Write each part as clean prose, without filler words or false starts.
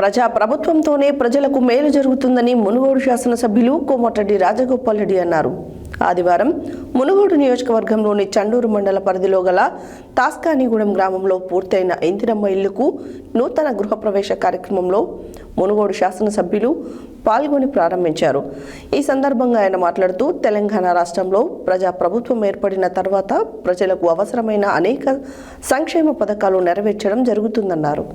ప్రజా ప్రభుత్వంతోనే ప్రజలకు మేలు జరుగుతుందని మునుగోడు శాసనసభ్యులు కోమటిరెడ్డి రాజగోపాల్ రెడ్డి అన్నారు. ఆదివారం మునుగోడు నియోజకవర్గంలోని చండూరు మండల పరిధిలో గల తాస్కానిగూడెం గ్రామంలో పూర్తయిన ఇందిరమ్మ ఇల్లుకు నూతన గృహప్రవేశ కార్యక్రమంలో మునుగోడు శాసనసభ్యులు పాల్గొని ప్రారంభించారు. ఈ సందర్భంగా ఆయన మాట్లాడుతూ తెలంగాణ రాష్ట్రంలో ప్రజా ప్రభుత్వం ఏర్పడిన తర్వాత ప్రజలకు అవసరమైన అనేక సంక్షేమ పథకాలు నెరవేర్చడం జరుగుతుందన్నారు.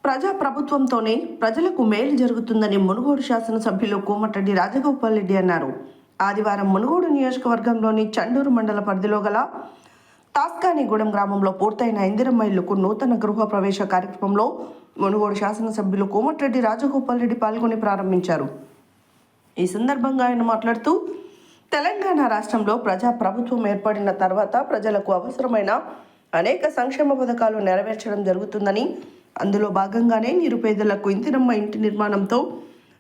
ప్రజా ప్రభుత్వంతోనే ప్రజలకు మేలు జరుగుతుందని మునుగోడు శాసనసభ్యులు కోమటిరెడ్డి రాజగోపాల్ రెడ్డి అన్నారు. ఆదివారం మునుగోడు నియోజకవర్గంలోని చండూరు మండల పరిధిలో గల తాస్కానిగూడెం గ్రామంలో పూర్తయిన ఇందిరమ్మ ఇల్లుకు నూతన గృహ ప్రవేశ కార్యక్రమంలో మునుగోడు శాసనసభ్యులు కోమటిరెడ్డి రాజగోపాల్ రెడ్డి పాల్గొని ప్రారంభించారు. ఈ సందర్భంగా ఆయన మాట్లాడుతూ తెలంగాణ రాష్ట్రంలో ప్రజా ప్రభుత్వం ఏర్పడిన తర్వాత ప్రజలకు అవసరమైన అనేక సంక్షేమ పథకాలు నెరవేర్చడం జరుగుతుందని, అందులో భాగంగానే నిరుపేదలకు ఇందిరమ్మ ఇంటి నిర్మాణంతో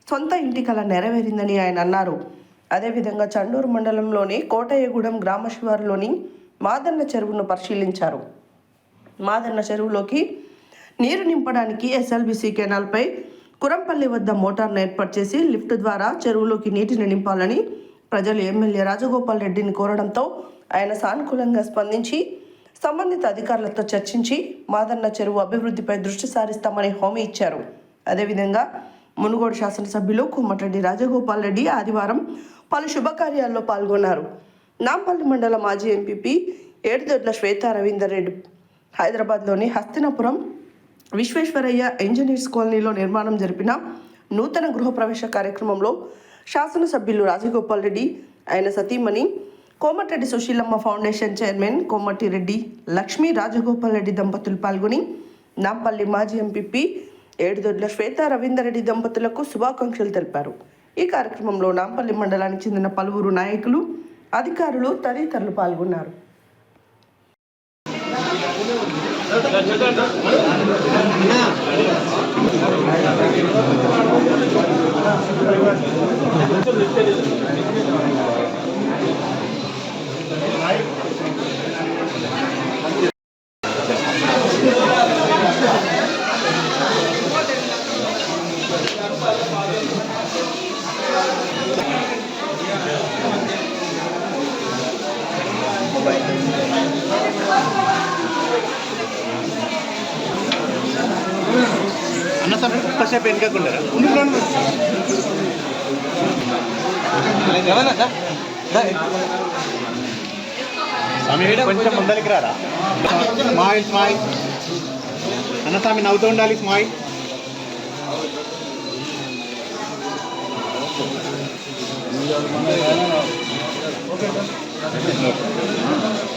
సొంత ఇంటి కల నెరవేరిందని ఆయన అన్నారు. అదేవిధంగా చండూరు మండలంలోని కోటయ్యగూడెం గ్రామ శివారులోని మాదన్న చెరువును పరిశీలించారు. మాదన్న చెరువులోకి నీరు నింపడానికి ఎస్ఎల్బిసి కెనాల్పై కురంపల్లి వద్ద మోటార్ను ఏర్పాటు చేసి లిఫ్ట్ ద్వారా చెరువులోకి నీటిని నింపాలని ప్రజలు ఎమ్మెల్యే రాజగోపాల్ రెడ్డిని కోరడంతో ఆయన సానుకూలంగా స్పందించి సంబంధిత అధికారులతో చర్చించి మాదన్న చెరువు అభివృద్ధిపై దృష్టి సారిస్తామని హామీ ఇచ్చారు. అదేవిధంగా మునుగోడు శాసనసభ్యులు కోమటిరెడ్డి రాజగోపాల్ రెడ్డి ఆదివారం పలు శుభకార్యాల్లో పాల్గొన్నారు. నాంపల్లి మండల మాజీ ఎంపీపీ ఏడుదొడ్ల శ్వేతా రవీందర్ రెడ్డి హైదరాబాద్లోని హస్తినాపురం విశ్వేశ్వరయ్య ఇంజనీర్స్ కాలనీలో నిర్మాణం జరిపిన నూతన గృహప్రవేశ కార్యక్రమంలో శాసనసభ్యులు రాజగోపాల్ రెడ్డి, ఆయన సతీమణి కోమటిరెడ్డి సుశీలమ్మ ఫౌండేషన్ చైర్మన్ కోమటిరెడ్డి లక్ష్మీ రాజగోపాల్ రెడ్డి దంపతులు పాల్గొని నాంపల్లి మాజీ ఎంపీపీ ఏడుదొడ్ల శ్వేతా రవీందర్ రెడ్డి దంపతులకు శుభాకాంక్షలు తెలిపారు. ఈ కార్యక్రమంలో నాంపల్లి మండలానికి చెందిన పలువురు నాయకులు, అధికారులు తదితరులు పాల్గొన్నారు. అన్న సార్ ఒక్కసేపు వెనకకుండారా కొంచెం ముందరికి రారా. స్మైల్ స్మైల్ అన్న స్వామి నవ్వుతూ ఉండాలి. స్మైల్.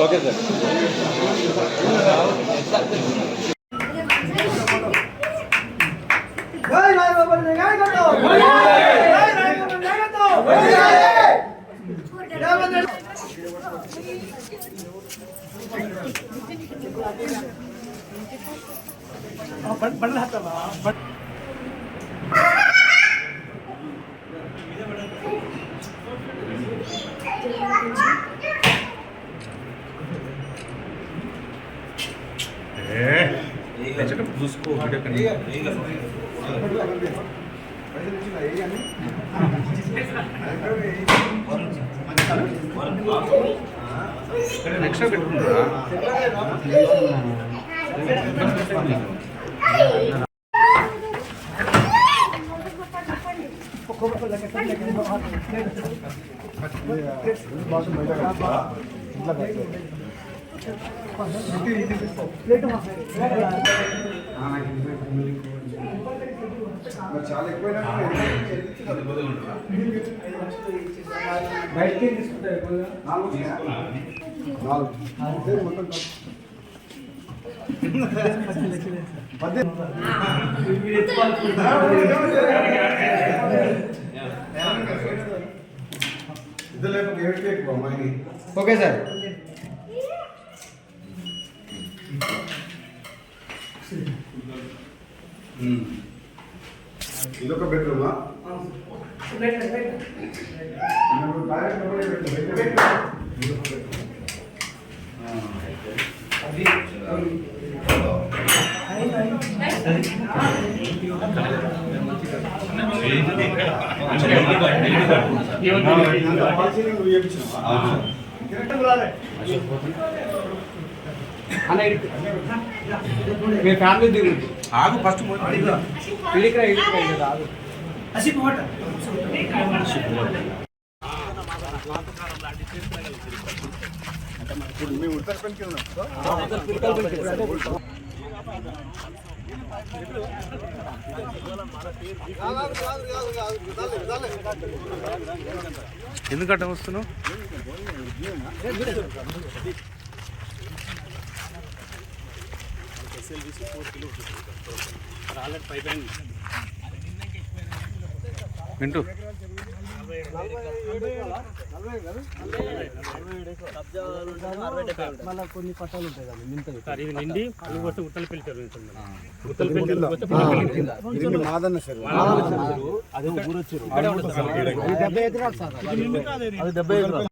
Okay sir. చూసుకో నెక్స్ట్ పెట్టుకుంటారా. చాలా ఎక్కువ బయటకి తీసుకుంటారు. Okay sir. ఇదొక బెడ్రూమా? అది మీ ఫ్యామిలీ దిగుతుంది ఆగు ఫస్ట్ మేము ఉత్తర పెన్కి ఎందుకంటే వస్తున్నావు మింటూ కొన్ని పట్టాలు ఉంటాయి కదా ఇది నిండి అది వస్తే ఉత్తలు పెళ్తారు మాదన్న సార్ అదే ఊరొచ్చారు 70 ఎకరాలు సార్ అది 70 ఎకరాలు